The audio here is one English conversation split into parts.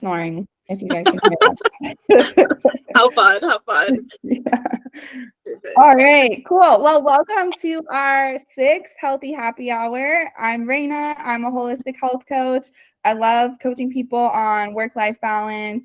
snoring, if you guys can hear that. How fun, how fun. Yeah. All Perfect. right, cool. Well, welcome to our sixth Healthy Happy Hour. I'm Raina. I'm a holistic health coach. I love coaching people on work-life balance,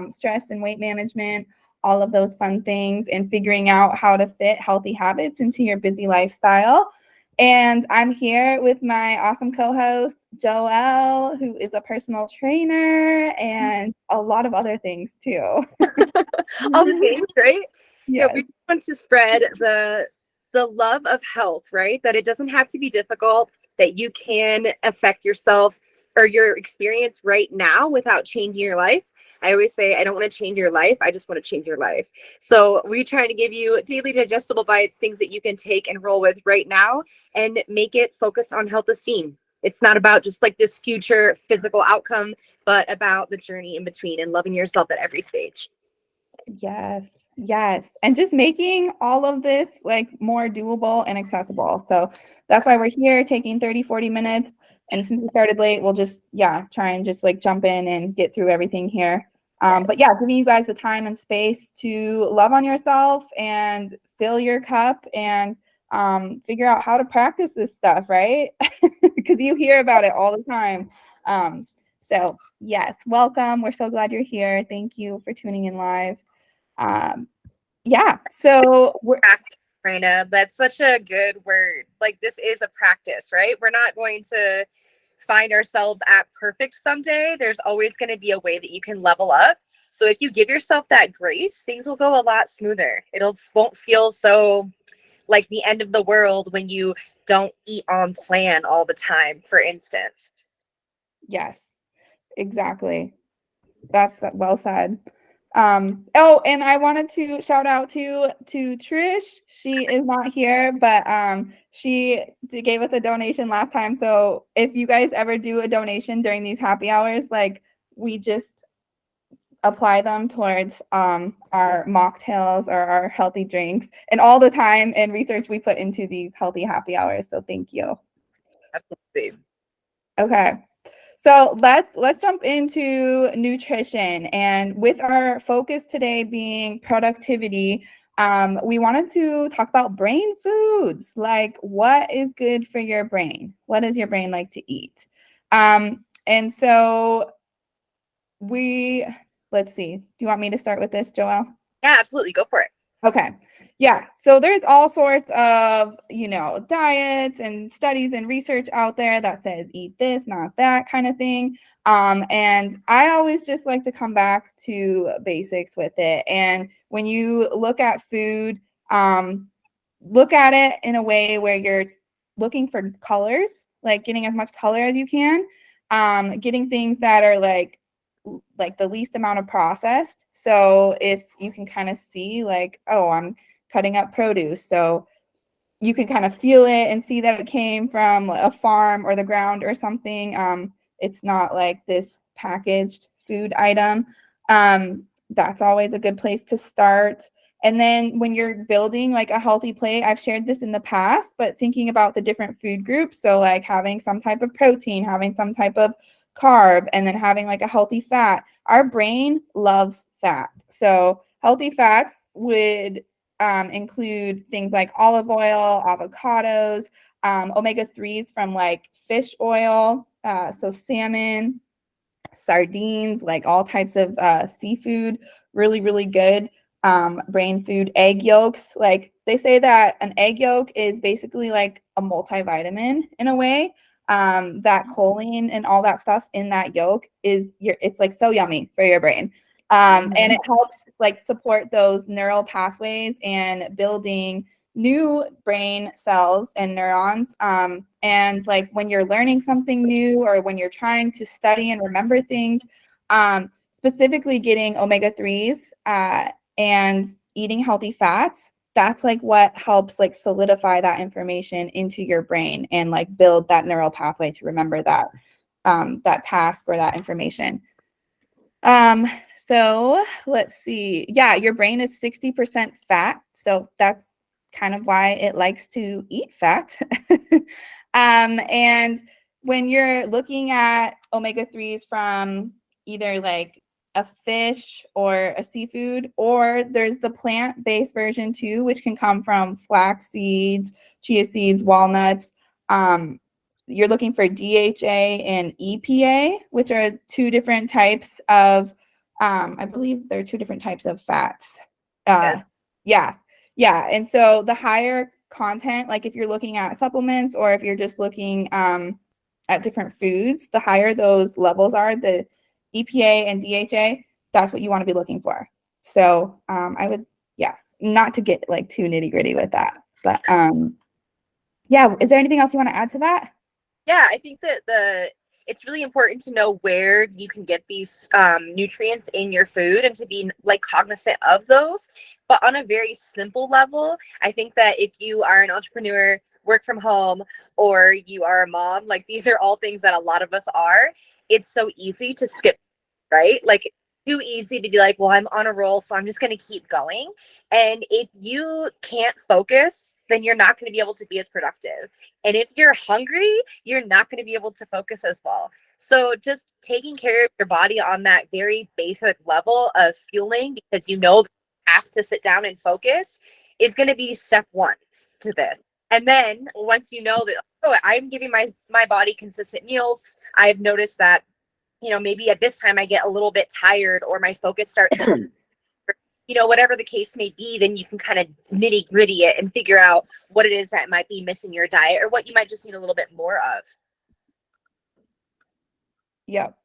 stress and weight management, all of those fun things, and figuring out how to fit healthy habits into your busy lifestyle. And I'm here with my awesome co-host, Joelle, who is a personal trainer and a lot of other things too. All the things, right? Yeah, Yes. we just want to spread the love of health, right? That it doesn't have to be difficult, that you can affect yourself or your experience right now without changing your life. I always say, I don't want to change your life. I just want to change your life. So we try to give you daily digestible bites, things that you can take and roll with right now and make it focused on health esteem. It's not about just like this future physical outcome, but about the journey in between and loving yourself at every stage. Yes, yes. And just making all of this like more doable and accessible. So that's why we're here taking 30, 40 minutes. And since we started late, we'll just, yeah, try and just like jump in and get through everything here. But yeah, giving you guys the time and space to love on yourself and fill your cup and figure out how to practice this stuff, right? Because you hear about it all the time. So, yes, welcome. We're so glad you're here. Thank you for tuning in live. Um, yeah, so we're Practice, Raina. That's such a good word. Like this is a practice, right? We're not going to find ourselves at perfect someday. There's always going to be a way that you can level up. So if you give yourself that grace, things will go a lot smoother. It'll won't feel so like the end of the world when you don't eat on plan all the time, for instance. yes, exactly. That's well said. Oh, and I wanted to shout out to Trish. She is not here, but she gave us a donation last time. So if you guys ever do a donation during these happy hours, like we just apply them towards our mocktails or our healthy drinks and all the time and research we put into these healthy happy hours. So thank you. Absolutely. Okay. So let's jump into nutrition. And with our focus today being productivity, we wanted to talk about brain foods. Like what is good for your brain? What does your brain like to eat? And so we let's see. Do you want me to start with this, Joelle? Yeah, absolutely. Go for it. Okay. Yeah. So there's all sorts of, diets and studies and research out there that says eat this, not that kind of thing. And I always just like to come back to basics with it. And when you look at food, look at it in a way where you're looking for colors, like getting as much color as you can, getting things that are like the least amount of processed. So if you can kind of see like, oh, I'm cutting up produce. So you can kind of feel it and see that it came from a farm or the ground or something. It's not like this packaged food item. That's always a good place to start. And then when you're building like a healthy plate, I've shared this in the past, but thinking about the different food groups. So like having some type of protein, having some type of carb, and then having like a healthy fat. Our brain loves fat. So healthy fats would include things like olive oil, avocados, omega-3s from like fish oil, so salmon, sardines, like all types of seafood, really, really good. Brain food, egg yolks. Like they say that an egg yolk is basically like a multivitamin in a way. That choline and all that stuff in that yolk it's like so yummy for your brain. And it helps like support those neural pathways and building new brain cells and neurons. And like when you're learning something new or when you're trying to study and remember things, specifically getting omega-3s and eating healthy fats, that's like what helps like solidify that information into your brain and like build that neural pathway to remember that task or that information. Um, so let's see. Yeah, your brain is 60% fat. So that's kind of why it likes to eat fat. And when you're looking at omega-3s from either like a fish or a seafood, or there's the plant-based version too, which can come from flax seeds, chia seeds, walnuts. You're looking for DHA and EPA, which are two different types of, I believe they're two different types of fats. Yeah, yeah. And so the higher content, like if you're looking at supplements or if you're just looking at different foods, the higher those levels are, the EPA and DHA, that's what you want to be looking for. So I would, yeah, not to get like too nitty gritty with that, but yeah. Is there anything else you want to add to that? Yeah, I think that it's really important to know where you can get these nutrients in your food and to be like cognizant of those. But on a very simple level, I think that if you are an entrepreneur, work from home, or you are a mom, like these are all things that a lot of us are. It's so easy to skip, right? Like too easy to be like, well, I'm on a roll, so I'm just going to keep going. And if you can't focus, then you're not going to be able to be as productive. And if you're hungry, you're not going to be able to focus as well. So just taking care of your body on that very basic level of fueling, because you know you have to sit down and focus, is going to be step one to this. And then once you know that, oh, I'm giving my body consistent meals, I've noticed that, maybe at this time I get a little bit tired or my focus starts to, whatever the case may be, then you can kind of nitty gritty it and figure out what it is that might be missing your diet or what you might just need a little bit more of. Yep.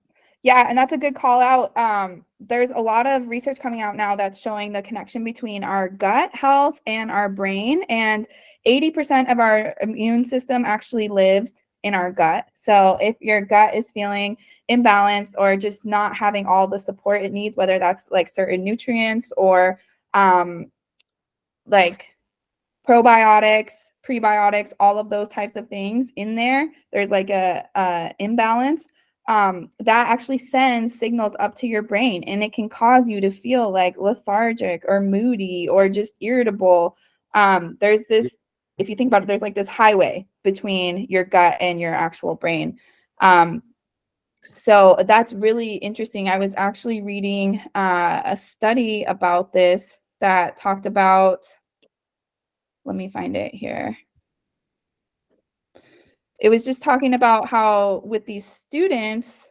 Yeah, and that's a good call out. There's a lot of research coming out now that's showing the connection between our gut health and our brain, and 80% of our immune system actually lives in our gut. So if your gut is feeling imbalanced or just not having all the support it needs, whether that's like certain nutrients or like probiotics, prebiotics, all of those types of things in there, there's like a imbalance. That actually sends signals up to your brain, and it can cause you to feel like lethargic or moody or just irritable. There's this, if you think about it, there's like this highway between your gut and your actual brain. So that's really interesting. I was actually reading a study about this that talked about, let me find it here. It was just talking about how with these students,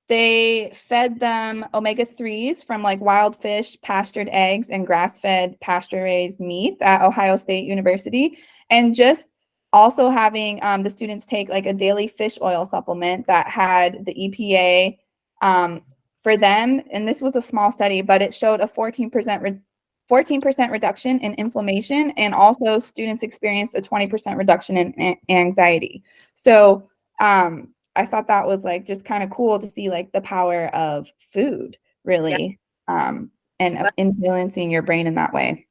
they fed them omega-3s from like wild fish, pastured eggs, and grass-fed pasture-raised meats at Ohio State University. And just also having the students take like a daily fish oil supplement that had the EPA for them. And this was a small study, but it showed a 14% reduction in inflammation, and also students experienced a 20% reduction in anxiety. So I thought that was like just kind of cool to see like the power of food really, and influencing your brain in that way.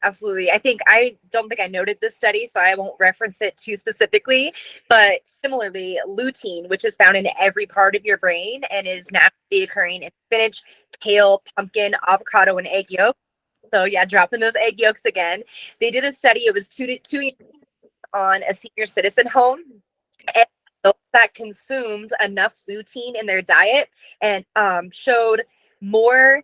Absolutely. I don't think I noted this study, so I won't reference it too specifically. But similarly, lutein, which is found in every part of your brain and is naturally occurring in spinach, kale, pumpkin, avocado, and egg yolk. So yeah, dropping those egg yolks again. They did a study. It was two on a senior citizen home, and those that consumed enough lutein in their diet and showed more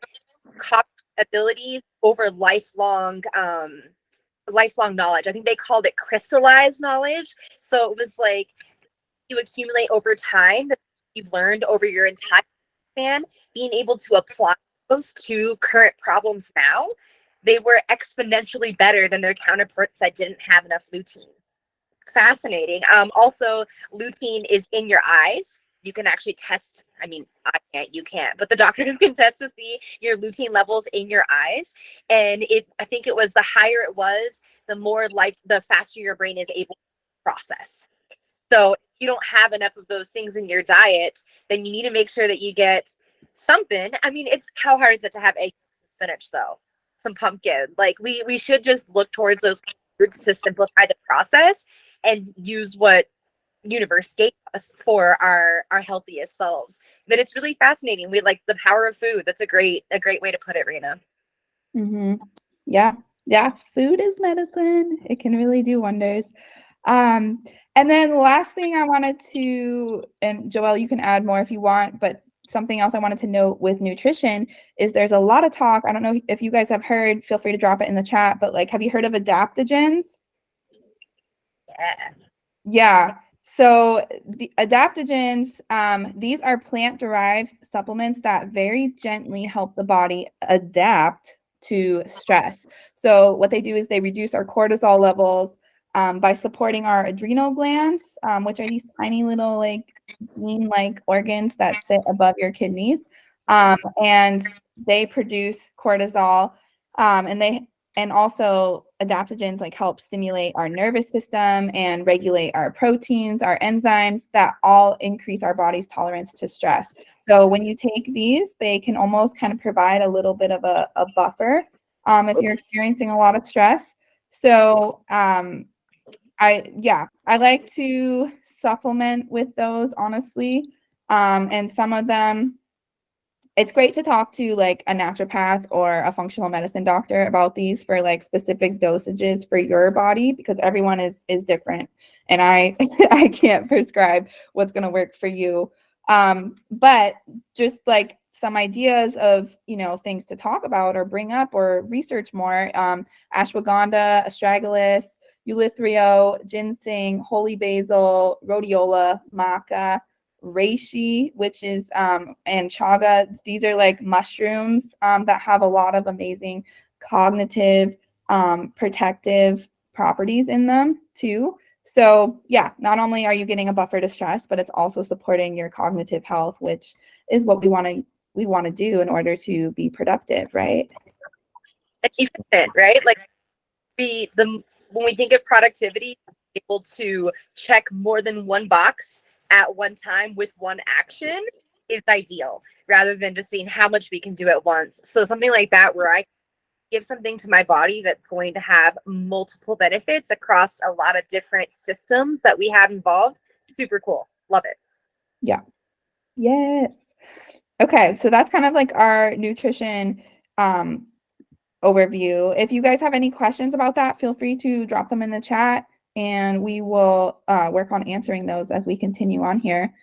cognitive abilities over lifelong knowledge. I think they called it crystallized knowledge. So it was like you accumulate over time that you've learned over your entire span, being able to apply those to current problems now, they were exponentially better than their counterparts that didn't have enough lutein. Fascinating. Also, lutein is in your eyes. You can actually test. I mean, I can't, you can't, but the doctors can test to see your lutein levels in your eyes. And I think it was the higher it was, the faster your brain is able to process. So if you don't have enough of those things in your diet, then you need to make sure that you get something. I mean, how hard is it to have eggs and spinach though? Some pumpkin. Like we should just look towards those foods to simplify the process and use what universe gave us for our healthiest selves. But it's really fascinating. We like the power of food. That's a great way to put it, Raina. Mm-hmm. Yeah. Yeah. Food is medicine. It can really do wonders. And then the last thing I wanted to, and Joelle, you can add more if you want, but something else I wanted to note with nutrition is there's a lot of talk. I don't know if you guys have heard, feel free to drop it in the chat, but like, have you heard of adaptogens? Yeah. Yeah. So the adaptogens, these are plant-derived supplements that very gently help the body adapt to stress. So what they do is they reduce our cortisol levels by supporting our adrenal glands, which are these tiny little like bean-like organs that sit above your kidneys, and they produce cortisol, and also adaptogens like help stimulate our nervous system and regulate our proteins, our enzymes that all increase our body's tolerance to stress. So when you take these, they can almost kind of provide a little bit of a buffer if you're experiencing a lot of stress. So I like to supplement with those, honestly. And some of them, it's great to talk to like a naturopath or a functional medicine doctor about these for like specific dosages for your body, because everyone is different, and I I can't prescribe what's going to work for you. But just like some ideas of, you know, things to talk about or bring up or research more: ashwagandha, astragalus, eleuthero, ginseng, holy basil, rhodiola, maca, reishi, which is and chaga. These are like mushrooms that have a lot of amazing cognitive protective properties in them too. So yeah, not only are you getting a buffer to stress, but it's also supporting your cognitive health, which is what we want to do in order to be productive, right? Efficient, right? Like when we think of productivity, able to check more than one box at one time with one action is ideal, rather than just seeing how much we can do at once. So something like that, where I give something to my body that's going to have multiple benefits across a lot of different systems that we have involved. Super cool. Love it. Yeah. Yes. Okay, so that's kind of like our nutrition overview. If you guys have any questions about that, feel free to drop them in the chat, and we will work on answering those as we continue on here.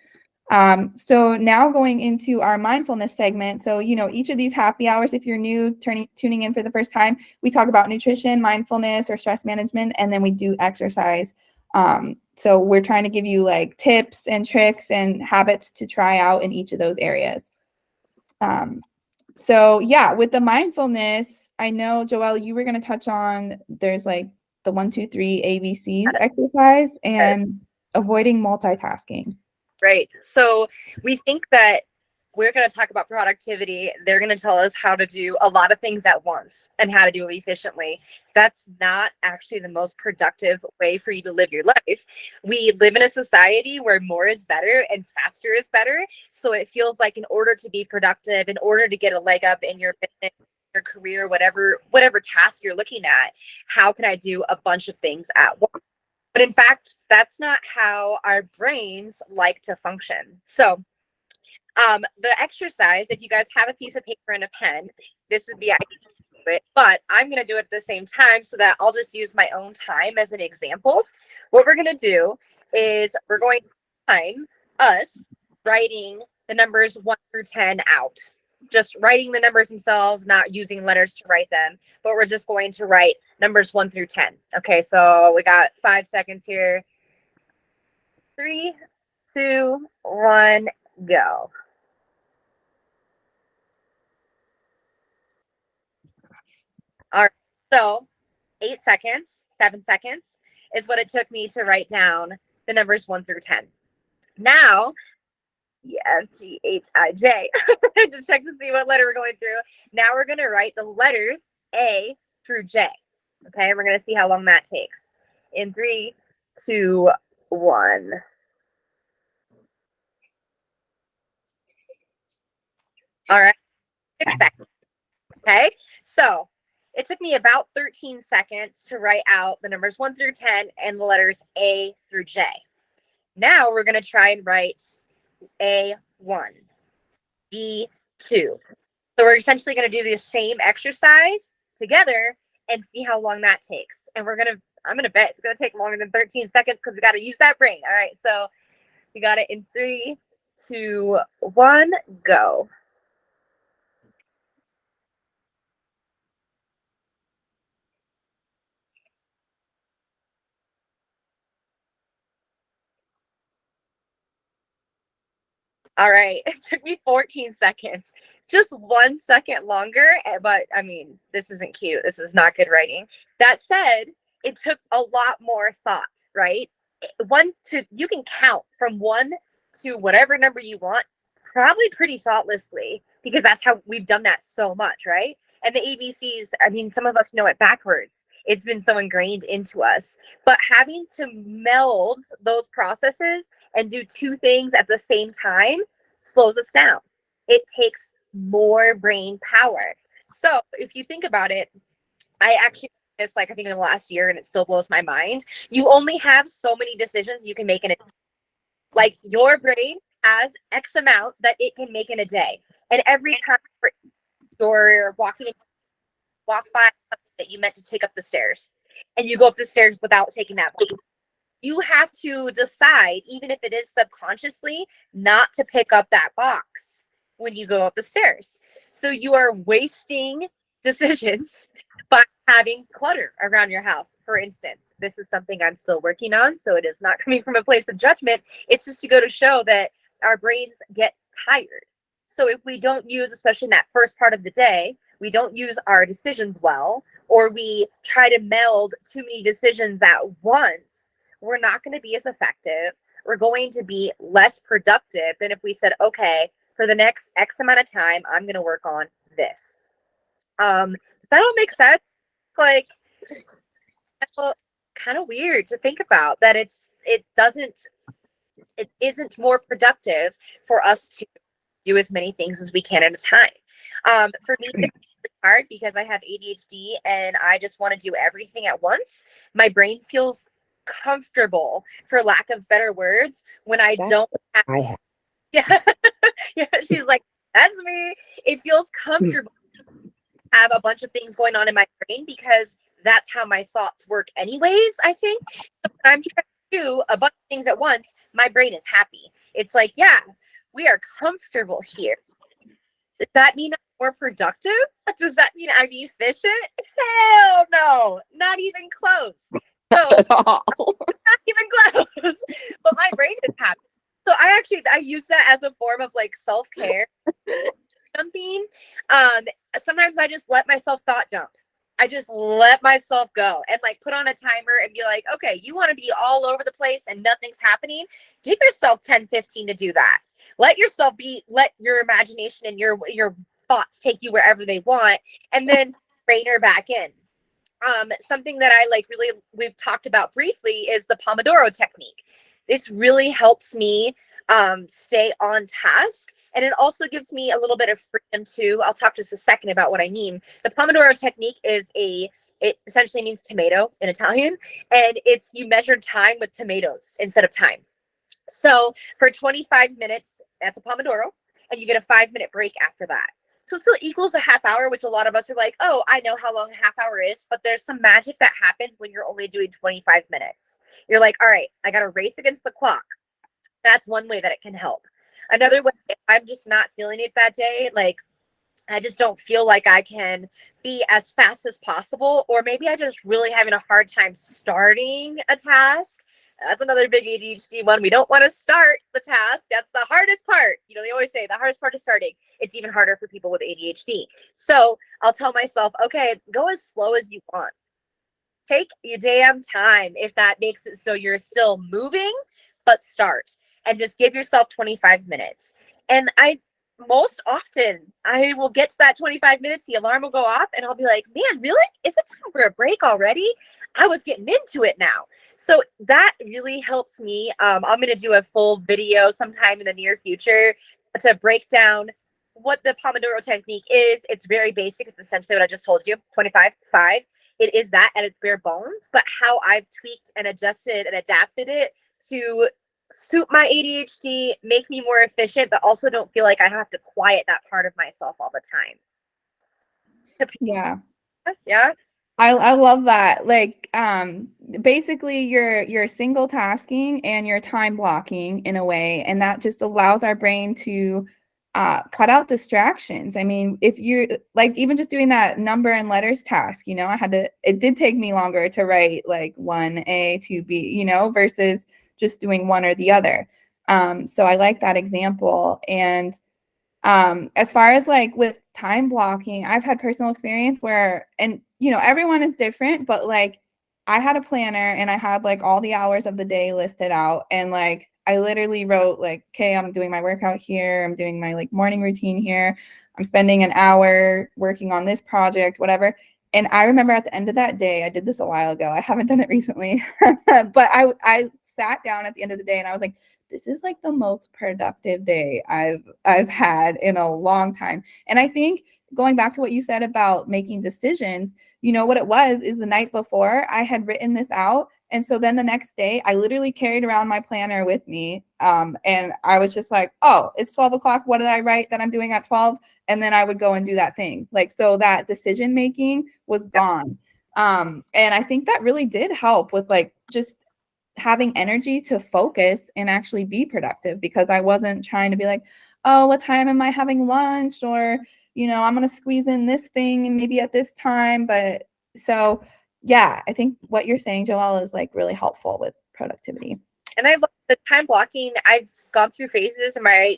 So now going into our mindfulness segment. So, you know, each of these happy hours, if you're new, tuning in for the first time, we talk about nutrition, mindfulness, or stress management, and then we do exercise. So we're trying to give you like tips and tricks and habits to try out in each of those areas. So yeah, with the mindfulness, I know, Joelle, you were going to touch on, there's like the 1, 2, 3 ABCs exercise and avoiding multitasking. Right. So we think that we're going to talk about productivity. They're going to tell us how to do a lot of things at once and how to do it efficiently. That's not actually the most productive way for you to live your life. We live in a society where more is better and faster is better. So it feels like in order to be productive, in order to get a leg up in your business, your career, whatever task you're looking at, how can I do a bunch of things at once? But in fact, that's not how our brains like to function. So the exercise, if you guys have a piece of paper and a pen, this would be ideal. But I'm going to do it at the same time, so that I'll just use my own time as an example. What we're going to do is we're going to time us writing the numbers 1 through 10 out. Just writing the numbers themselves, not using letters to write them, but we're just going to write numbers 1 through 10. Okay, so we got 5 seconds here. 3, 2, 1, go. All right, so 8 seconds, 7 seconds is what it took me to write down the numbers 1 through 10. Now, EFGHIJ, to check to see what letter we're going through. Now we're going to write the letters A through J. Okay, we're going to see how long that takes. In 3, 2, 1. All right, 6 seconds. Okay, so it took me about 13 seconds to write out the numbers 1 through 10 and the letters A through J. Now we're going to try and write A1, B2. So we're essentially going to do the same exercise together and see how long that takes. And I'm going to bet it's going to take longer than 13 seconds because we got to use that brain. All right, so we got it in 3, 2, 1, go. All right. It took me 14 seconds. Just 1 second longer. But I mean, this isn't cute. This is not good writing. That said, it took a lot more thought, right? You can count from 1 to whatever number you want, probably pretty thoughtlessly, because that's how we've done that so much, right? And the ABCs, I mean, some of us know it backwards. It's been so ingrained into us. But having to meld those processes and do 2 things at the same time slows us down. It takes more brain power. So if you think about it, I actually this like I think in the last year, and it still blows my mind. You only have so many decisions you can make in a like your brain has X amount that it can make in a day, and every time you're walk by something that you meant to take up the stairs, and you go up the stairs without taking that box, you have to decide, even if it is subconsciously, not to pick up that box when you go up the stairs. So you are wasting decisions by having clutter around your house. For instance, this is something I'm still working on, so it is not coming from a place of judgment. It's just to go to show that our brains get tired. So if we don't use, especially in that first part of the day, we don't use our decisions well, or we try to meld too many decisions at once, we're not going to be as effective. We're going to be less productive than if we said, okay, for the next X amount of time, I'm going to work on this. Does that all make sense? Like, kind of weird to think about that it isn't more productive for us to do as many things as we can at a time. For me, it's really hard because I have ADHD and I just want to do everything at once. My brain feels comfortable, for lack of better words, when I don't have. I have. Yeah, yeah. She's like, that's me. It feels comfortable to have a bunch of things going on in my brain because that's how my thoughts work, anyways. I think so when I'm trying to do a bunch of things at once, my brain is happy. It's like, yeah, we are comfortable here. Does that mean I'm more productive? Does that mean I'm efficient? Hell no, not even close. So not even close. But my brain is happy. So I use that as a form of like self-care. Something. Sometimes I just let myself thought jump. I just let myself go and like put on a timer and be like, okay, you want to be all over the place and nothing's happening? Give yourself 10, 15 to do that. Let your imagination and your thoughts take you wherever they want, and then rein her back in. Something that I like really we've talked about briefly is the Pomodoro technique. This really helps me stay on task, and it also gives me a little bit of freedom too. I'll talk just a second about what I mean. The Pomodoro technique it essentially means tomato in Italian, and it's you measure time with tomatoes instead of time. So for 25 minutes, that's a Pomodoro, and you get a 5-minute break after that. So it still equals a half hour, which a lot of us are like, oh, I know how long a half hour is, but there's some magic that happens when you're only doing 25 minutes. You're like, all right, I got to race against the clock. That's one way that it can help. Another way, if I'm just not feeling it that day, like I just don't feel like I can be as fast as possible, or maybe I just really having a hard time starting a task. That's another big ADHD one. We don't want to start the task. That's the hardest part. You know, they always say the hardest part is starting. It's even harder for people with ADHD. So I'll tell myself, okay, go as slow as you want. Take your damn time if that makes it so you're still moving, but start and just give yourself 25 minutes. And most often I will get to that 25 minutes, the alarm will go off, and I'll be like, man, really? Is it time for a break already? I was getting into it now. So that really helps me. I'm going to do a full video sometime in the near future to break down what the Pomodoro technique is. It's very basic. It's essentially what I just told you, 25, 5. It is that at its bare bones, but how I've tweaked and adjusted and adapted it to suit my ADHD, make me more efficient, but also don't feel like I have to quiet that part of myself all the time. Yeah. Yeah. I love that. Like, basically you're single tasking and you're time blocking in a way, and that just allows our brain to cut out distractions. I mean, if you're like even just doing that number and letters task, you know, it did take me longer to write like 1A, 2B, you know, versus just doing one or the other. So I like that example. And as far as like with time blocking, I've had personal experience where, and you know, everyone is different, but like I had a planner and I had like all the hours of the day listed out, and like I literally wrote like, okay, I'm doing my workout here, I'm doing my like morning routine here, I'm spending an hour working on this project, whatever. And I remember at the end of that day, I did this a while ago, I haven't done it recently, but I sat down at the end of the day and I was like, this is like the most productive day I've had in a long time. And I think going back to what you said about making decisions, you know what it was is the night before I had written this out. And so then the next day, I literally carried around my planner with me. And I was just like, oh, it's 12 o'clock. What did I write that I'm doing at 12? And then I would go and do that thing. Like, so that decision making was gone. And I think that really did help with like just having energy to focus and actually be productive, because I wasn't trying to be like, oh, what time am I having lunch? Or, you know, I'm going to squeeze in this thing and maybe at this time. But so, yeah, I think what you're saying, Joelle, is like really helpful with productivity. And I love the time blocking. I've gone through phases in my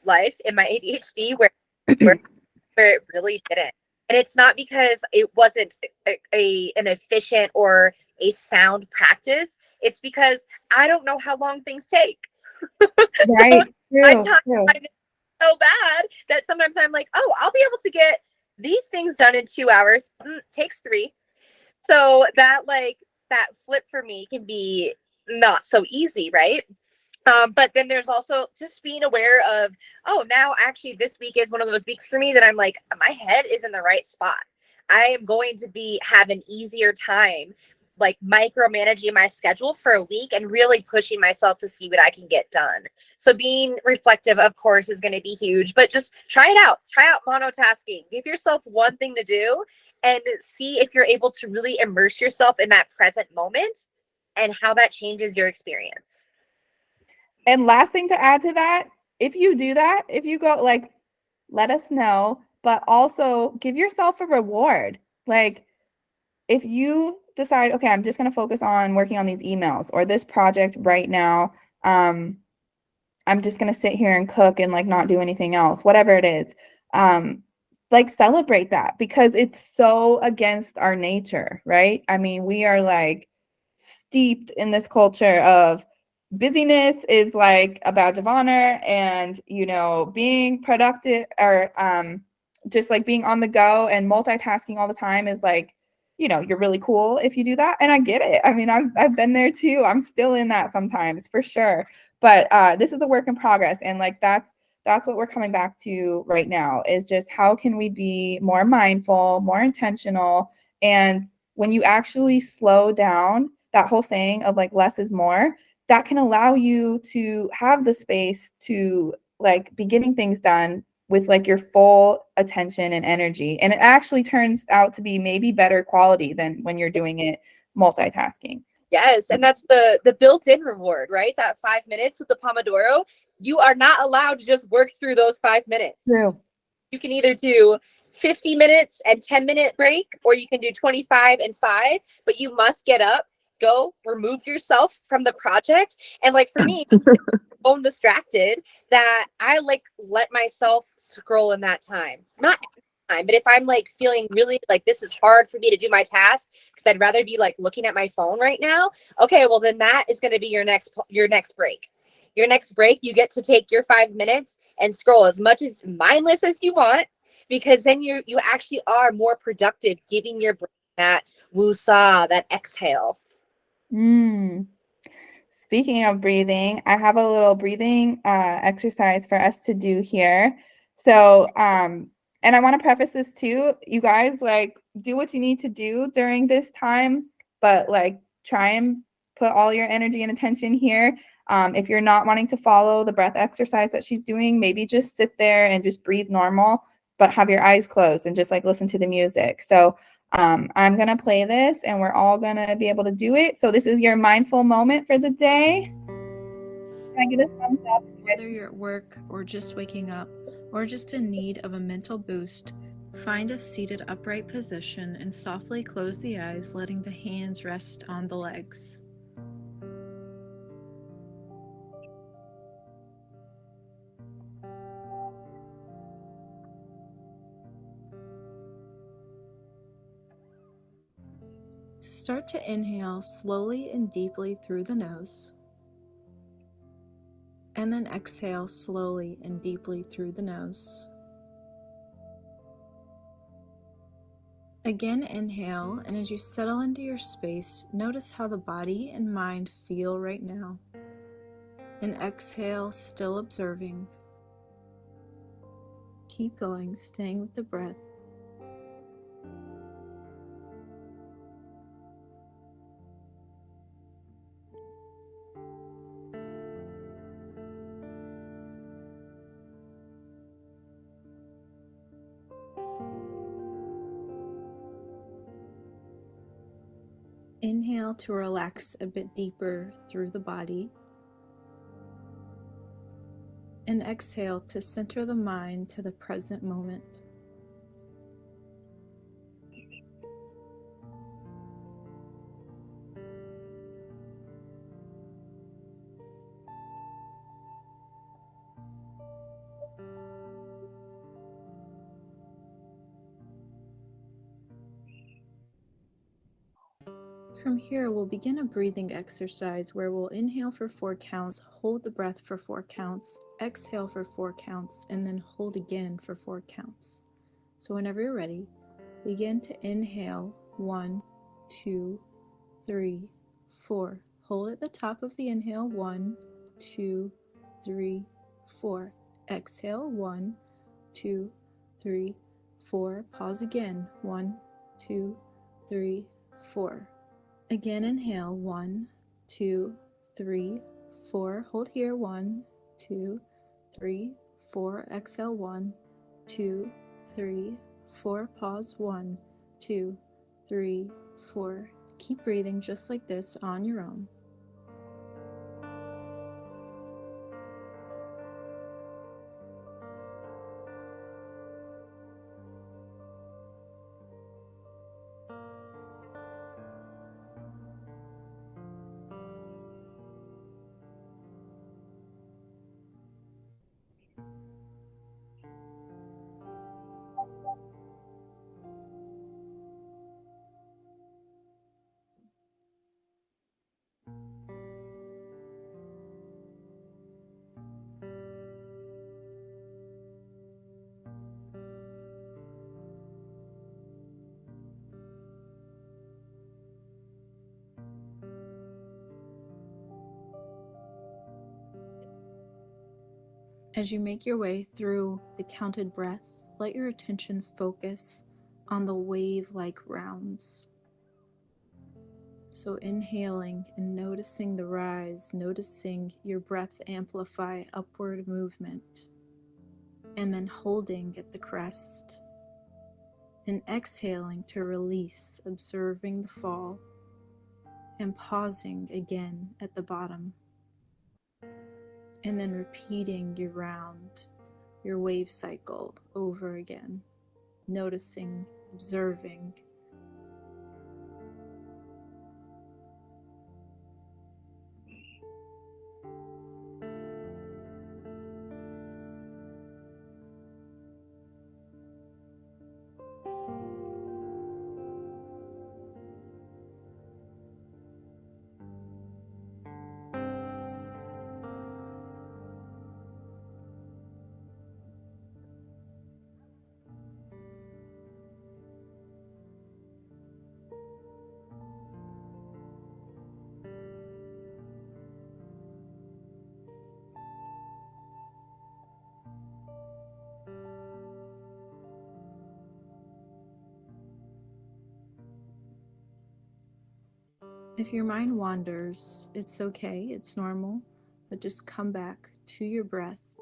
life in my ADHD where it really didn't. And it's not because it wasn't an efficient or a sound practice. It's because I don't know how long things take. So Right. my True. time True. is so bad that sometimes I'm like, oh, I'll be able to get these things done in 2 hours. Takes 3. So that flip for me can be not so easy, right? But then there's also just being aware of, oh, now actually this week is one of those weeks for me that I'm like, my head is in the right spot. I am going to have an easier time like micromanaging my schedule for a week and really pushing myself to see what I can get done. So being reflective, of course, is going to be huge, but just try it out. Try out monotasking. Give yourself one thing to do and see if you're able to really immerse yourself in that present moment and how that changes your experience. And last thing to add to that, if you do that, if you go like, let us know, but also give yourself a reward. Like, if you decide, okay, I'm just going to focus on working on these emails or this project right now, I'm just going to sit here and cook and like not do anything else, whatever it is. Um, like celebrate that, because it's so against our nature, right? I mean, we are like steeped in this culture of busyness is like a badge of honor, and you know, being productive or just like being on the go and multitasking all the time is like, you know, you're really cool if you do that. And I get it. I mean, I've been there too. I'm still in that sometimes for sure. But this is a work in progress, and like that's what we're coming back to right now, is just how can we be more mindful, more intentional. And when you actually slow down, that whole saying of like less is more, that can allow you to have the space to like be getting things done with like your full attention and energy. And it actually turns out to be maybe better quality than when you're doing it multitasking. Yes, and that's the built-in reward, right? That 5 minutes with the Pomodoro, you are not allowed to just work through those 5 minutes. True. You can either do 50 minutes and 10-minute break, or you can do 25 and 5, but you must get up, go, remove yourself from the project. And like for me, so distracted that I like let myself scroll in that time. Not time, but if I'm like feeling really like this is hard for me to do my task because I'd rather be like looking at my phone right now. Okay, well then that is going to be your next break. Your next break, you get to take your 5 minutes and scroll as much as mindless as you want, because then you actually are more productive, giving your brain that woosah, that exhale. Mm. Speaking of breathing, I have a little breathing exercise for us to do here. So, and I want to preface this too, you guys, like, do what you need to do during this time, but like, try and put all your energy and attention here. If you're not wanting to follow the breath exercise that she's doing, maybe just sit there and just breathe normal, but have your eyes closed and just like listen to the music. So, I'm going to play this and we're all going to be able to do it. So this is your mindful moment for the day. Can I get a thumbs up? Whether you're at work or just waking up or just in need of a mental boost, find a seated upright position and softly close the eyes, letting the hands rest on the legs. Start to inhale slowly and deeply through the nose, and then exhale slowly and deeply through the nose. Again, inhale, and as you settle into your space, notice how the body and mind feel right now. And exhale, still observing. Keep going, staying with the breath. Inhale to relax a bit deeper through the body. And exhale to center the mind to the present moment. From here, we'll begin a breathing exercise where we'll inhale for 4 counts, hold the breath for 4 counts, exhale for 4 counts, and then hold again for 4 counts. So whenever you're ready, begin to inhale 1, 2, 3, 4. Hold at the top of the inhale 1, 2, 3, 4. Exhale 1, 2, 3, 4. Pause again 1, 2, 3, 4. Again, inhale 1, 2, 3, 4. Hold here 1, 2, 3, 4. Exhale 1, 2, 3, 4. Pause 1, 2, 3, 4. Keep breathing just like this on your own. As you make your way through the counted breath, let your attention focus on the wave-like rounds. So inhaling and noticing the rise, noticing your breath amplify upward movement, and then holding at the crest, and exhaling to release, observing the fall, and pausing again at the bottom. And then repeating your round, your wave cycle over again, noticing, observing. If your mind wanders, it's okay, it's normal, but just come back to your breath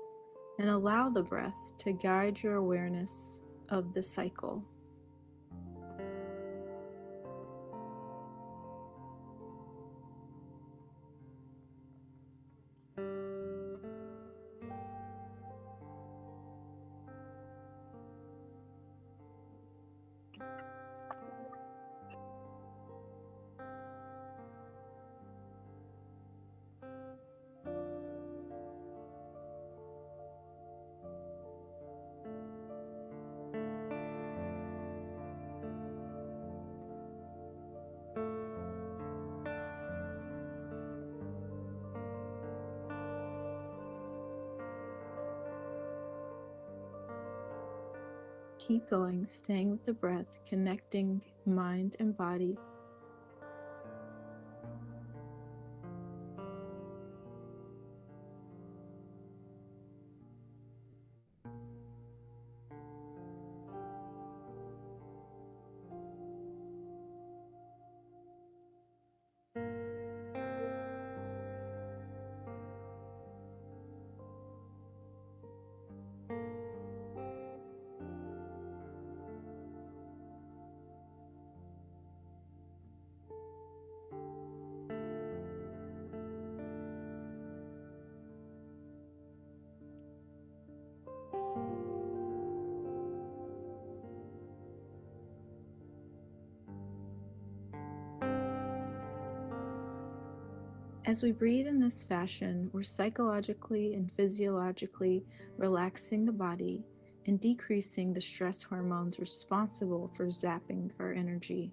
and allow the breath to guide your awareness of the cycle. Keep going, staying with the breath, connecting mind and body. As we breathe in this fashion, we're psychologically and physiologically relaxing the body and decreasing the stress hormones responsible for zapping our energy.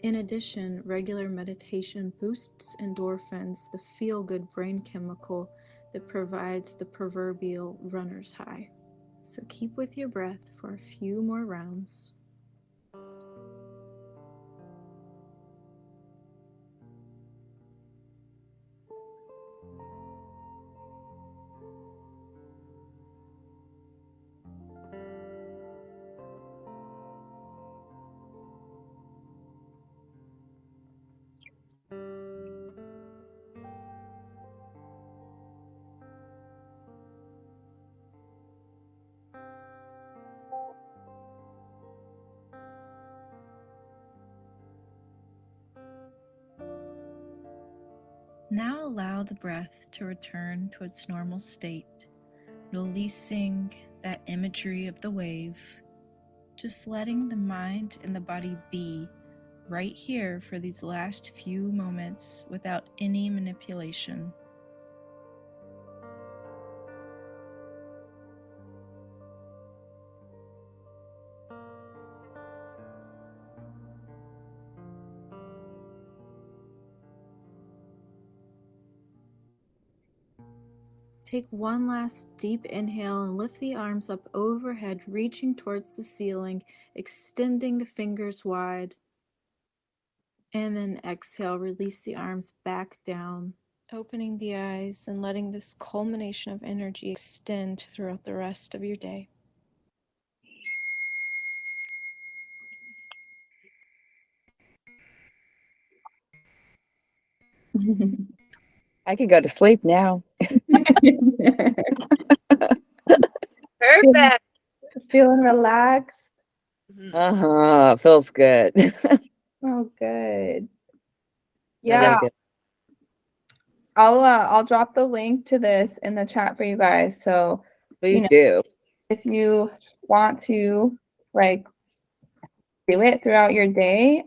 In addition, regular meditation boosts endorphins, the feel-good brain chemical that provides the proverbial runner's high. So keep with your breath for a few more rounds. Now allow the breath to return to its normal state, releasing that imagery of the wave, just letting the mind and the body be right here for these last few moments without any manipulation. Take one last deep inhale and lift the arms up overhead, reaching towards the ceiling, extending the fingers wide. And then exhale, release the arms back down, opening the eyes and letting this culmination of energy extend throughout the rest of your day. I could go to sleep now. Perfect. Feeling relaxed. Feels good. Oh, good. Really Yeah, good. I'll drop the link to this in the chat for you guys. So, Please do. if you want to like do it throughout your day,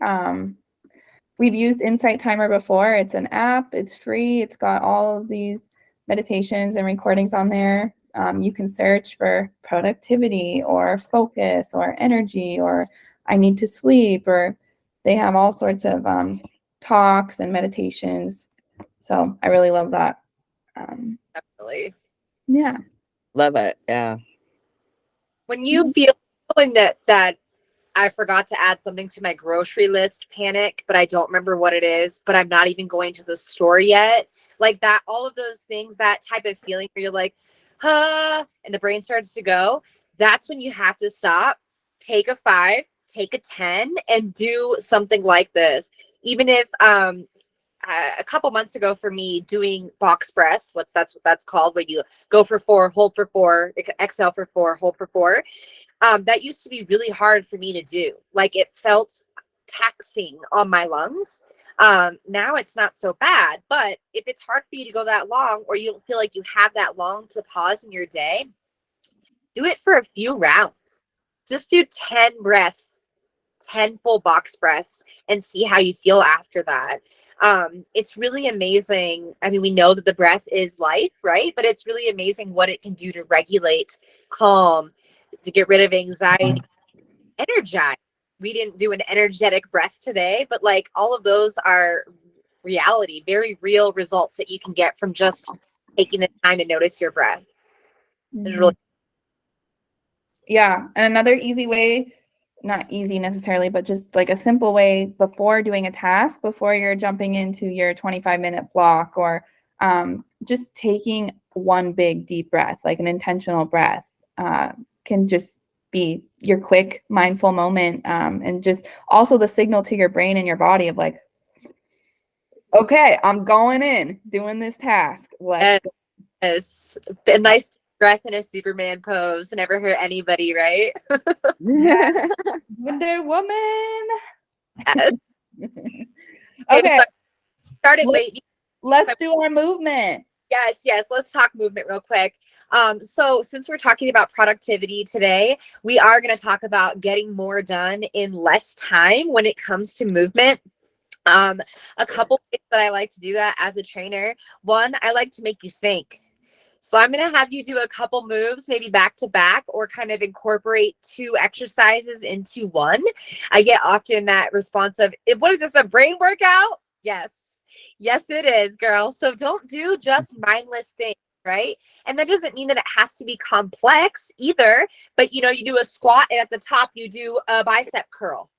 we've used Insight Timer before. It's an app. It's free. It's got all of these meditations and recordings on there. You can search for productivity or focus or energy or I need to sleep, or they have all sorts of talks and meditations. So I really love that. Definitely. Yeah. Love it. Yeah. When you feel that I forgot to add something to my grocery list panic, but I don't remember what it is, but I'm not even going to the store yet. Like that, all of those things, that type of feeling where you're like, and the brain starts to go. That's when you have to stop, take a 5, take a 10, and do something like this. Even if a couple months ago for me doing box breath, what that's called, when you go for 4, hold for 4, exhale for 4, hold for 4. That used to be really hard for me to do. Like it felt taxing on my lungs. Now it's not so bad, but if it's hard for you to go that long, or you don't feel like you have that long to pause in your day, do it for a few rounds. Just do 10 breaths 10 full box breaths and see how you feel after that. It's really amazing. I mean, we know that the breath is life, right? But it's really amazing what it can do to regulate, calm, to get rid of anxiety, energize. We didn't do an energetic breath today, but like all of those are reality, very real results that you can get from just taking the time to notice your breath. It's really Yeah. And another easy way, not easy necessarily, but just like a simple way before doing a task, before you're jumping into your 25-minute block, or just taking one big deep breath, like an intentional breath, can just be your quick mindful moment, and just also the signal to your brain and your body of like, okay, I'm going in, doing this task. Let's go. Yes. A nice breath in a Superman pose. Never hurt anybody, right? Wonder Woman. Yes. Okay, Started late. let's do our movement. Yes. Let's talk movement real quick. So since we're talking about productivity today, we are going to talk about getting more done in less time when it comes to movement. A couple ways that I like to do that as a trainer. One, I like to make you think. So I'm going to have you do a couple moves, maybe back to back, or kind of incorporate 2 exercises into one. I get often that response of, what is this, a brain workout? Yes, it is, girl. So don't do just mindless things, right? And that doesn't mean that it has to be complex either, but you do a squat and at the top you do a bicep curl.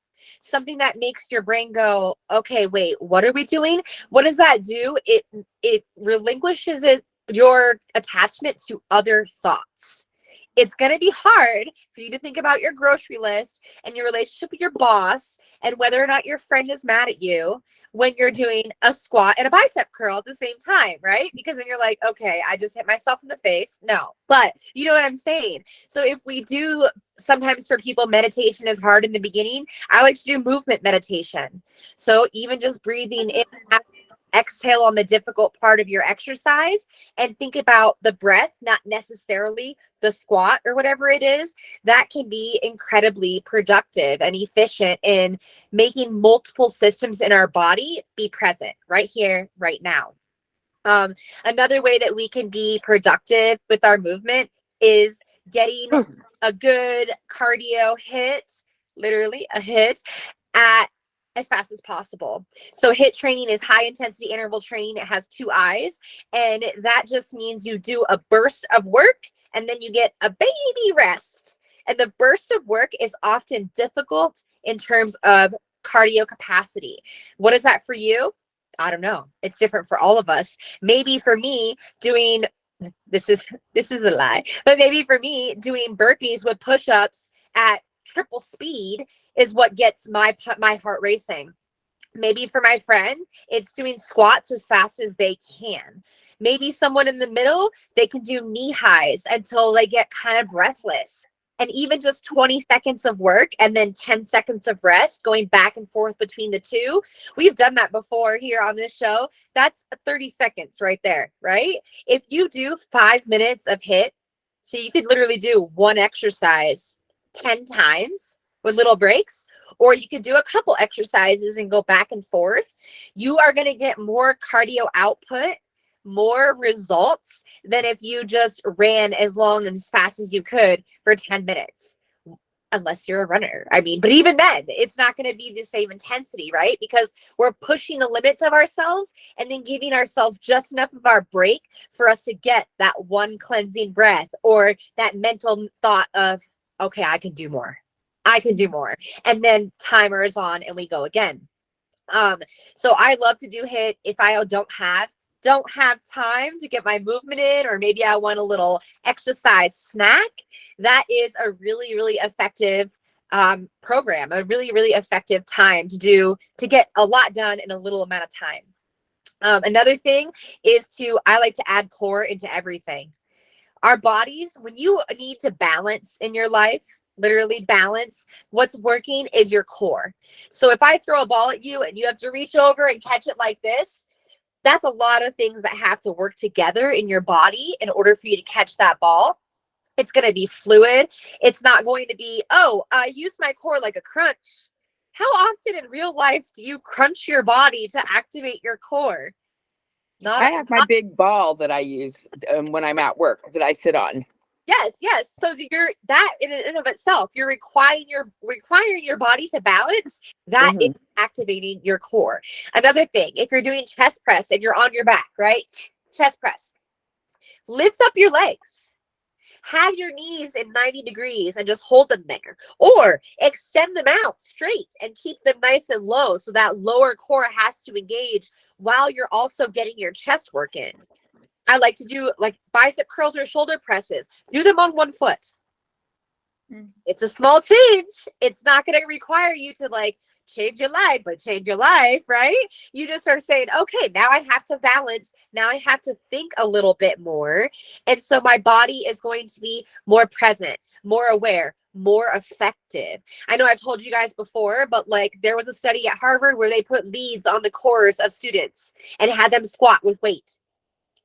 Something that makes your brain go, okay, wait, what are we doing? What does that do? It relinquishes your attachment to other thoughts. It's going to be hard for you to think about your grocery list and your relationship with your boss and whether or not your friend is mad at you when you're doing a squat and a bicep curl at the same time, right? Because then you're like, okay, I just hit myself in the face. No, but you know what I'm saying? So if we do, sometimes for people, meditation is hard in the beginning. I like to do movement meditation. So even just breathing in, exhale on the difficult part of your exercise, and think about the breath, not necessarily the squat or whatever it is. That can be incredibly productive and efficient in making multiple systems in our body be present right here, right now. Another way that we can be productive with our movement is getting a good cardio hit, literally a hit, at as fast as possible. So HIIT training is high intensity interval training. It has 2 I's, and that just means you do a burst of work and then you get a baby rest. And the burst of work is often difficult in terms of cardio capacity. What is that for you? I don't know. It's different for all of us. Maybe for me, doing this is a lie, but maybe for me, doing burpees with push-ups at triple speed is what gets my heart racing. Maybe for my friend, it's doing squats as fast as they can. Maybe someone in the middle, they can do knee highs until they get kind of breathless. And even just 20 seconds of work and then 10 seconds of rest, going back and forth between the two. We've done that before here on this show. That's 30 seconds right there, right? If you do 5 minutes of HIIT, so you could literally do one exercise 10 times with little breaks, or you could do a couple exercises and go back and forth. You are going to get more cardio output, more results than if you just ran as long and as fast as you could for 10 minutes. Unless you're a runner. I mean, but even then, it's not going to be the same intensity, right? Because we're pushing the limits of ourselves and then giving ourselves just enough of our break for us to get that one cleansing breath or that mental thought of, okay, I can do more. I can do more. And then timer is on and we go again. So I love to do HIIT if I don't have time to get my movement in, or maybe I want a little exercise snack. That is a really, really effective program, a really, really effective time to get a lot done in a little amount of time. Another thing is I like to add core into everything. Our bodies, when you need to balance in your life, literally balance, what's working is your core. So if I throw a ball at you and you have to reach over and catch it like this, that's a lot of things that have to work together in your body in order for you to catch that ball. It's going to be fluid. It's not going to be, use my core like a crunch. How often in real life do you crunch your body to activate your core? Not I have my big ball that I use when I'm at work that I sit on. Yes. So you're that in and of itself, you're requiring your body to balance. That is activating your core. Another thing, if you're doing chest press and you're on your back, right? Chest press. Lift up your legs. Have your knees in 90 degrees and just hold them there. Or extend them out straight and keep them nice and low so that lower core has to engage while you're also getting your chest work in. I like to do like bicep curls or shoulder presses. Do them on one foot. It's a small change. It's not going to require you to like change your life, but change your life, right? You just are saying, okay, now I have to balance. Now I have to think a little bit more. And so my body is going to be more present, more aware, more effective. I know I've told you guys before, but like there was a study at Harvard where they put leads on the cores of students and had them squat with weight.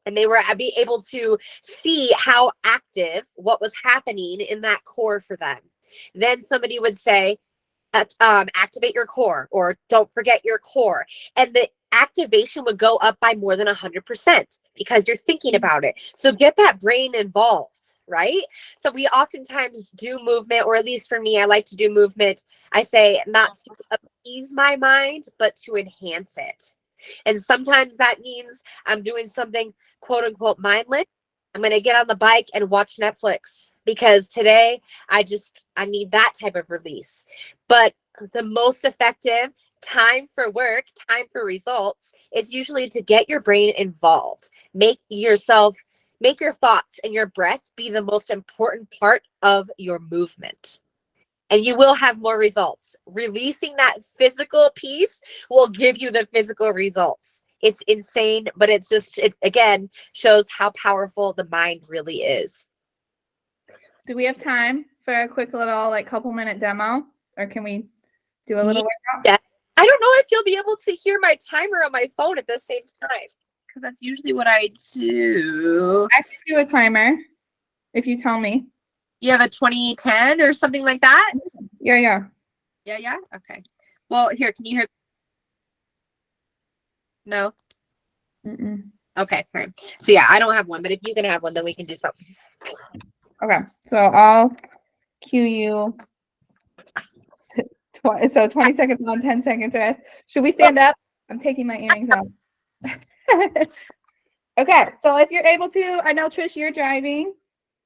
And they were able to see how active what was happening in that core for them. Then somebody would say, activate your core, or don't forget your core. And the activation would go up by more than 100% because you're thinking about it. So get that brain involved, right? So we oftentimes do movement, or at least for me, I like to do movement. I say not to appease my mind, but to enhance it. And sometimes that means I'm doing something quote unquote mindless. I'm going to get on the bike and watch Netflix because today I need that type of release. But the most effective time for work, time for results is usually to get your brain involved. Make your thoughts and your breath be the most important part of your movement. And you will have more results. Releasing that physical piece will give you the physical results. It's insane, but it again shows how powerful the mind really is. Do we have time for a quick little couple minute demo, or can we do a little workout? Yeah. I don't know if you'll be able to hear my timer on my phone at the same time, because that's usually what I do. I can do a timer if you tell me. You have a 2010 or something like that? Yeah. Okay. Well, here, can you hear? No. Mm-mm. Okay. All right. So yeah, I don't have one, but if you can have one, then we can do something. Okay. So I'll cue you. So 20 seconds on, 10 seconds rest. Should we stand up? I'm taking my earrings off. Okay. So if you're able to, I know Trish, you're driving,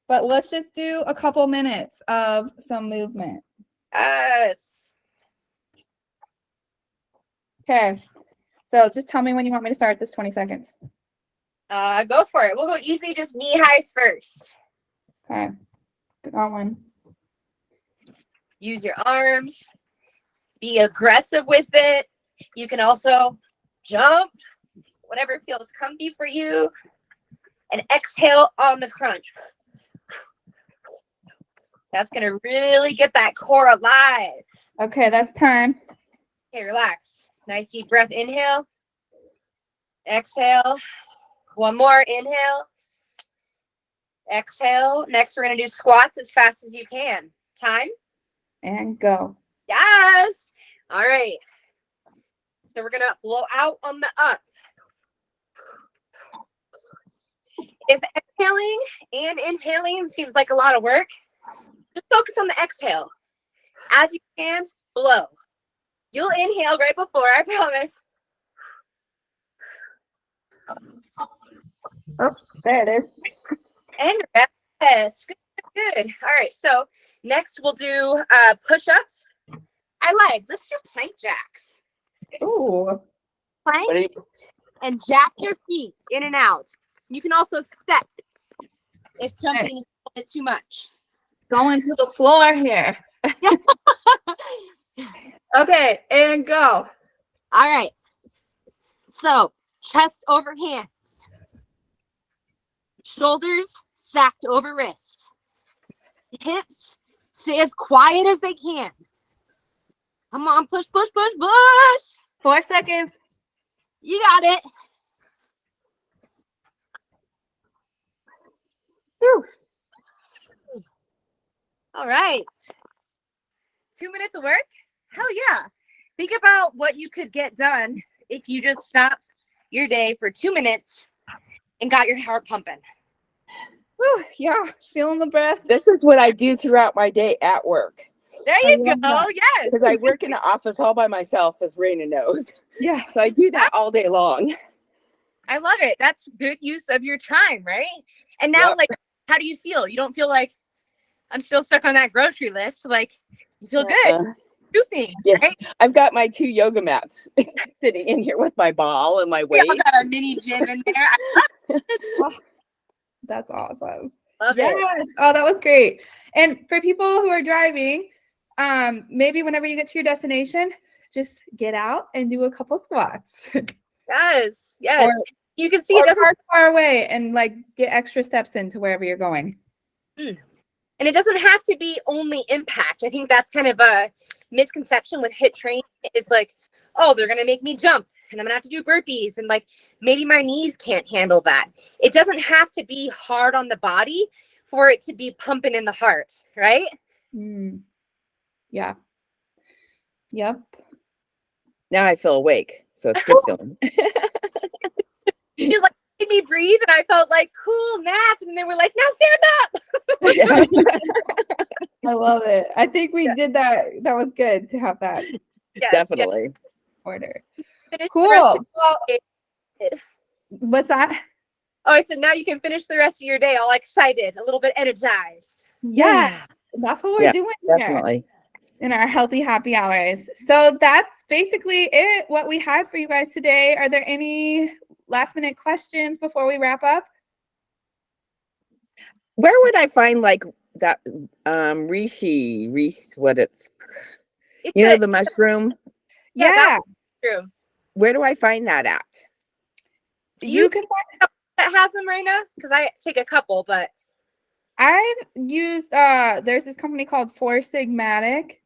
but let's just do a couple minutes of some movement. Yes. Okay. So just tell me when you want me to start this 20 seconds. Go for it. We'll go easy, just knee highs first. Okay. Good one. Use your arms. Be aggressive with it. You can also jump, whatever feels comfy for you. And exhale on the crunch. That's going to really get that core alive. Okay, that's time. Okay, relax. Nice deep breath. Inhale. Exhale. One more. Inhale. Exhale. Next, we're going to do squats as fast as you can. Time. And go. Yes. All right. So we're going to blow out on the up. If exhaling and inhaling seems like a lot of work, just focus on the exhale. As you stand, blow. You'll inhale right before, I promise. Oh, there it is. And rest. Good. All right. So next we'll do push-ups. Let's do plank jacks. Ooh. Plank and jack your feet in and out. You can also step if jumping is a bit too much. Going to the floor here. Okay, and go. All right. So chest over hands. Shoulders stacked over wrist. Hips stay as quiet as they can. Come on, push, push, push, push. 4 seconds. You got it. Whew. All right. 2 minutes of work? Hell yeah. think about what you could get done if you just stopped your day for 2 minutes and got your heart pumping. Whew, yeah, feeling the breath. This is what I do throughout my day at work. There I you go. love that. Yes. Because I work in the office all by myself, as Raina knows. Yeah. So I do that all day long. I love it. That's good use of your time, right? And now, Yep. like, how do you feel? You don't feel like I'm still stuck on that grocery list. Like, you feel good. Do things, Yeah. right? I've got my 2 yoga mats sitting in here with my ball and my We all weights. got a mini gym in there. Oh, that's awesome. Love Yes. it. Oh, that was great. And for people who are driving, maybe whenever you get to your destination, just get out and do a couple squats. Yes. Yes. Or- You can see or it doesn't park far away and like get extra steps into wherever you're going. and it doesn't have to be only impact. I think that's kind of a misconception with HIIT training. It's like, oh, they're gonna make me jump and I'm gonna have to do burpees and like maybe my knees can't handle that. It doesn't have to be hard on the body for it to be pumping in the heart, right? Yeah. Yep. Now I feel awake. So it's good feeling. She's like, made me breathe, and I felt like cool nap, and they were like, now stand up. I love it. I think we did that. That was good to have that Yes, Definitely. order. Finish the Cool. rest of Well, your day. what's that? Oh, I said now you can finish the rest of your day all excited, a little bit energized. Yeah. That's what we're Yeah, doing here Definitely. in our healthy happy hours. So that's basically it, what we had for you guys today. Are there any last minute questions before we wrap up? Where would I find like that reishi, what it's It's you know, the mushroom? Yeah, Yeah. that's true. Where do I find that at? You can find That has them, Raina? Because I take a couple, but I've used there's this company called Four Sigmatic.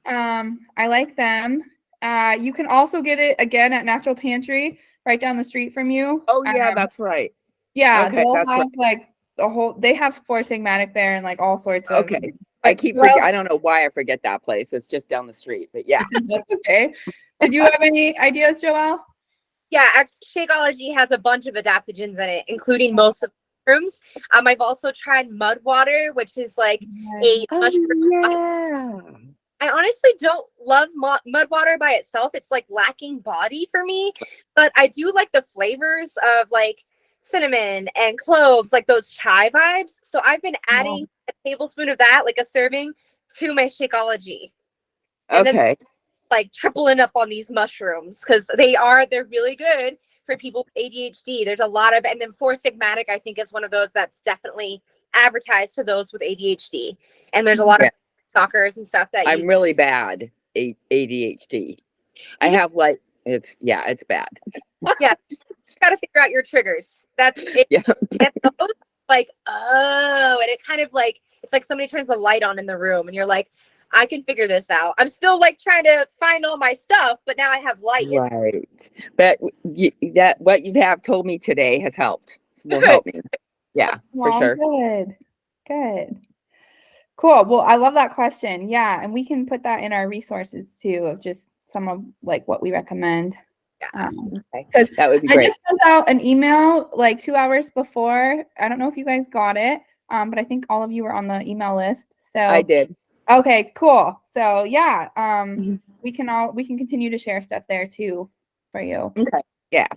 I like them. You can also get it again at Natural Pantry right down the street from you. Oh yeah, that's right. Yeah, Okay, they'll that's have right. like the whole they have Four Sigmatic there and like all sorts of Okay. I like, keep well, I don't know why I forget that place. It's just down the street. But yeah. that's okay. Did you have any ideas, Joelle? yeah, Shakeology has a bunch of adaptogens in it, including most of the mushrooms. I've also tried mud water, which is like a mushroom. Yeah. I honestly don't love mud water by itself. It's like lacking body for me, but I do like the flavors of like cinnamon and cloves, like those chai vibes. So I've been adding a tablespoon of that, like a serving, to my Shakeology. And then Okay. like tripling up on these mushrooms because they're really good for people with ADHD. There's a lot of, and then Four Sigmatic, I think, is one of those that's definitely advertised to those with ADHD. And there's a lot of stalkers and stuff that I'm really bad ADHD. I have like it's bad. Yeah, you got to figure out your triggers. That's it. Yeah. And those, like, oh, and it kind of like it's like somebody turns the light on in the room, and you're like, I can figure this out. I'm still like trying to find all my stuff, but now I have light. Right. But that what you have told me today has helped. Will help me. Yeah, for sure. Good. Good. Cool. Well, I love that question. Yeah, and we can put that in our resources too of just some of like what we recommend. Yeah. Because that would be I great. just sent out an email like 2 hours before. I don't know if you guys got it, but I think all of you were on the email list. So I did. Okay, cool. So yeah, we can continue to share stuff there too for you. Okay. Yeah.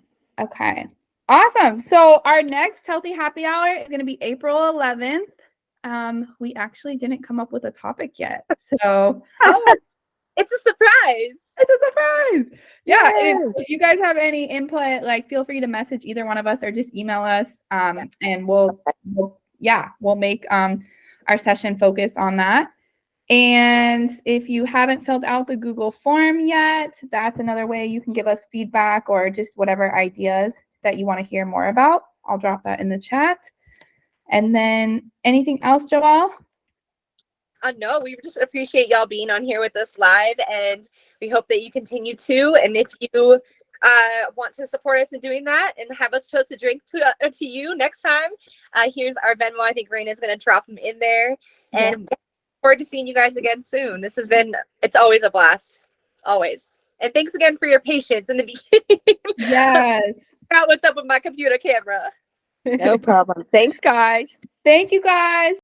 Okay. Awesome. So our next healthy happy hour is going to be April 11th. We actually didn't come up with a topic yet. So it's a surprise. It's a surprise. Yeah. If you guys have any input, like feel free to message either one of us or just email us. And we'll make our session focus on that. And if you haven't filled out the Google form yet, that's another way you can give us feedback or just whatever ideas that you want to hear more about. I'll drop that in the chat. And then anything else, Joelle? No, we just appreciate y'all being on here with us live, and we hope that you continue to. And if you want to support us in doing that and have us toast a drink to you next time, here's our Venmo. I think Raina is going to drop them in there. And forward to seeing you guys again soon. It's always a blast. Always. And thanks again for your patience in the beginning. Yes. Out what's up with my computer camera. No problem. Thanks, guys. Thank you guys.